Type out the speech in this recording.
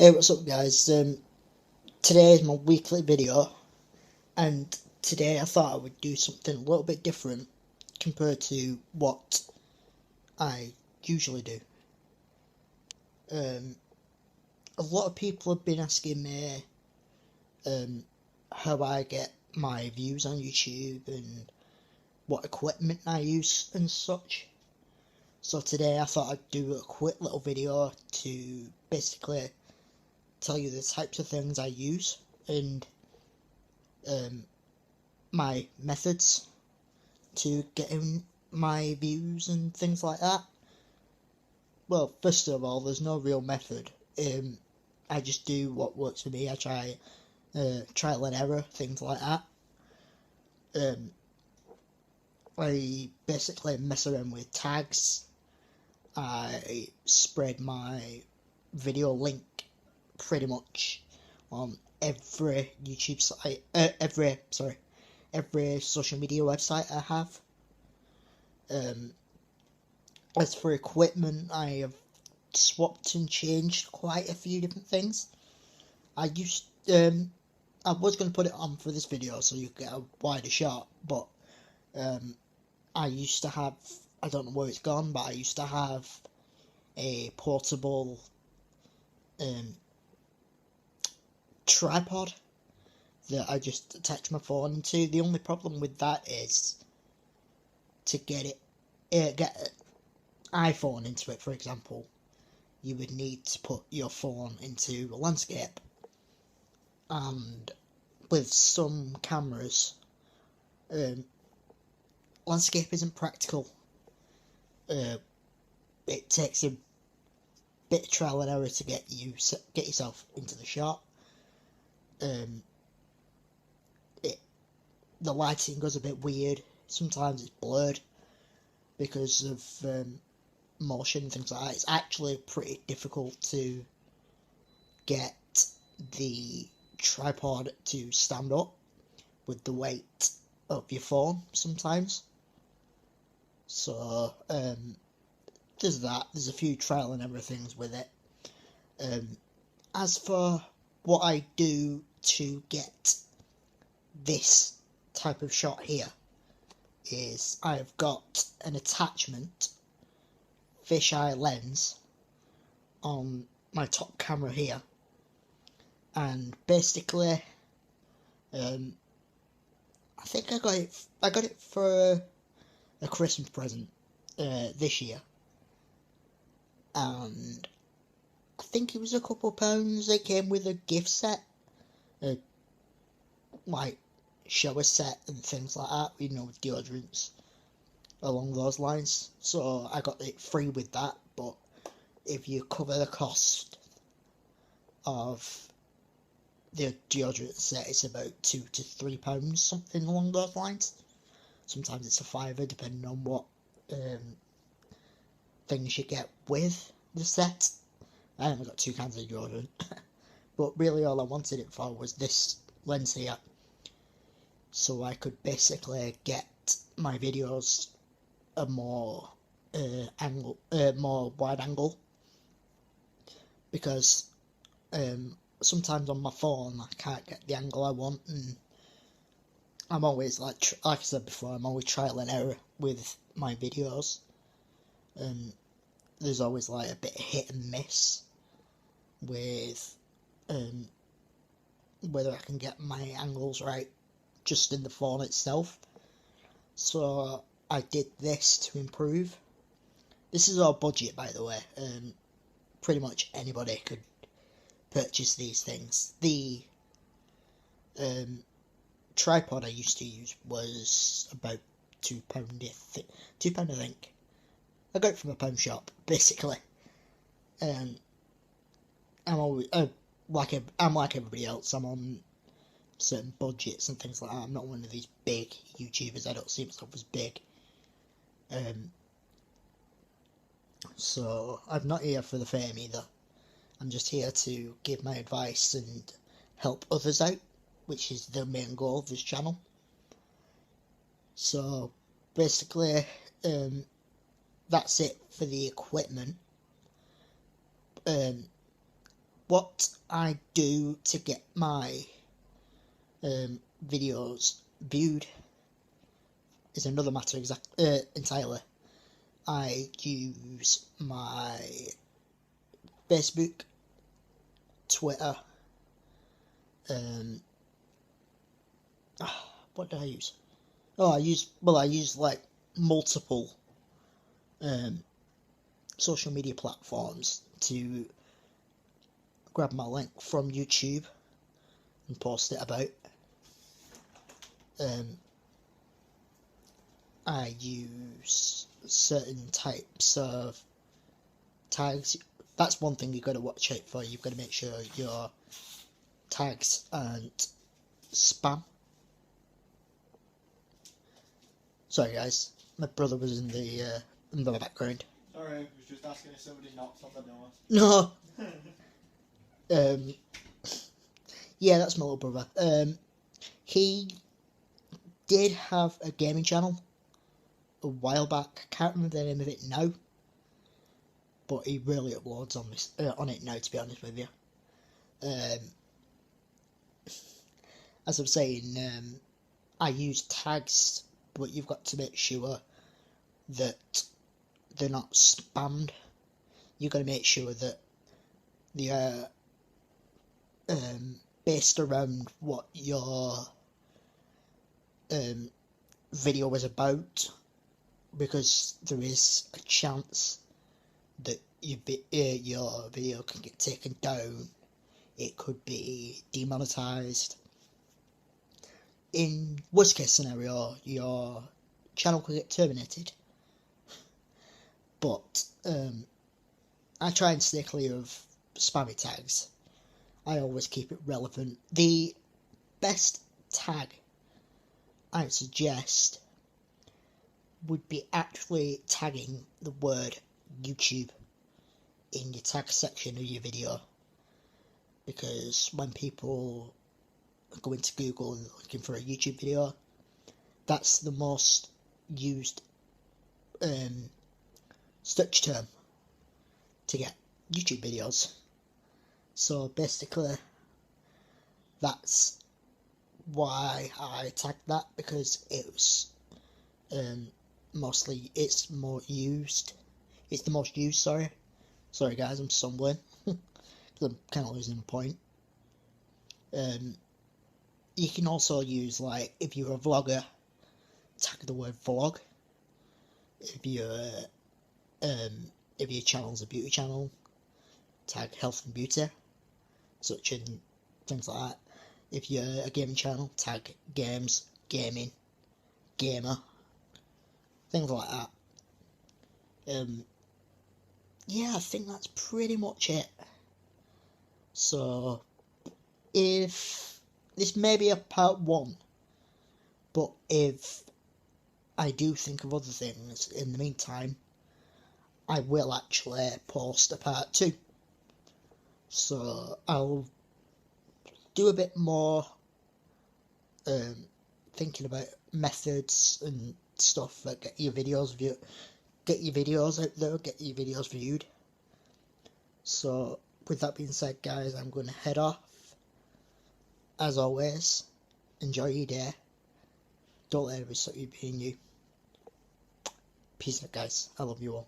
Hey, what's up, guys? Today is my weekly video, and today I thought I would do something a little bit different compared to what I usually do. A lot of people have been asking me how I get my views on YouTube and what equipment I use and such. So today I thought I'd do a quick little video to basically tell you the types of things I use and my methods to getting my views and things like that. Well, first of all, there's no real method. I just do what works for me. I try trial and error, things like that. I basically mess around with tags. I spread my video link pretty much on every YouTube site, every social media website I have. As for equipment, I have swapped and changed quite a few different things. I was going to put it on for this video so you get a wider shot, but I used to have, I don't know where it's gone, but I used to have a portable tripod that I just attach my phone into. The only problem with that is to get an iPhone into it, for example, you would need to put your phone into a landscape, and with some cameras, landscape isn't practical. It takes a bit of trial and error to get yourself into the shot. The lighting goes a bit weird. Sometimes it's blurred because of motion and things like that. It's actually pretty difficult to get the tripod to stand up with the weight of your phone sometimes. So there's that. There's a few trial and error things with it. As for what I do to get this type of shot here, is I've got an attachment fisheye lens on my top camera here, and basically I think I got it for a Christmas present this year, and I think it was a couple pounds. It came with a gift set, like shower set and things like that, you know, with deodorants along those lines. So I got it free with that, but if you cover the cost of the deodorant set, it's about £2 to £3, something along those lines. Sometimes it's a fiver, depending on what things you get with the set. I only got 2 cans of deodorant, but really all I wanted it for was this lens here, so I could basically get my videos a more more wide angle, because sometimes on my phone I can't get the angle I want, and I'm always like I said before, I'm always trial and error with my videos, and there's always like a bit of hit and miss with whether I can get my angles right just in the phone itself. So I did this to improve. This is all budget, by the way. Pretty much anybody could purchase these things. The tripod I used to use was about £2, £2 I think. I got it from a pound shop, basically. I'm always I'm like everybody else. I'm on certain budgets and things like that. I'm not one of these big YouTubers. I don't see myself as big. So I'm not here for the fame either. I'm just here to give my advice and help others out, which is the main goal of this channel. So basically, that's it for the equipment. what I do to get my videos viewed is another matter entirely. I use my Facebook, Twitter, what do I use? Oh, I use like multiple social media platforms to grab my link from YouTube and post it about. I use certain types of tags. That's one thing you've got to watch out for. You've got to make sure your tags aren't spam. Sorry guys, my brother was in the background. Sorry, I was just asking if somebody knocks on the door. No. Yeah, that's my little brother. He did have a gaming channel a while back. I can't remember the name of it now, but he really uploads on it now, to be honest with you. As I'm saying, I use tags, but you've got to make sure that they're not spammed. You've got to make sure that they are based around what your video is about, because there is a chance that your video can get taken down. It could be demonetized. In worst case scenario, your channel could get terminated. But I try and stay clear of spammy tags. I always keep it relevant. The best tag I would suggest would be actually tagging the word YouTube in your tag section of your video, because when people go into Google and looking for a YouTube video, that's the most used search term to get YouTube videos. So basically, that's why I tagged that, because it was it's more used. It's the most used. Sorry guys, I'm stumbling because I'm kind of losing the point. You can also use, like, if you're a vlogger, tag the word vlog. If your channel's a beauty channel, tag health and beauty, such and things like that. If you're a gaming channel, tag games, gaming, gamer, things like that. Yeah, I think that's pretty much it. So, if this may be a part 1, but if I do think of other things in the meantime, I will actually post a part 2. So I'll do a bit more thinking about methods and stuff that get your videos out there, get your videos viewed. So with that being said, guys, I'm going to head off. As always, enjoy your day. Don't let anybody stop you being you. Peace out, guys. I love you all.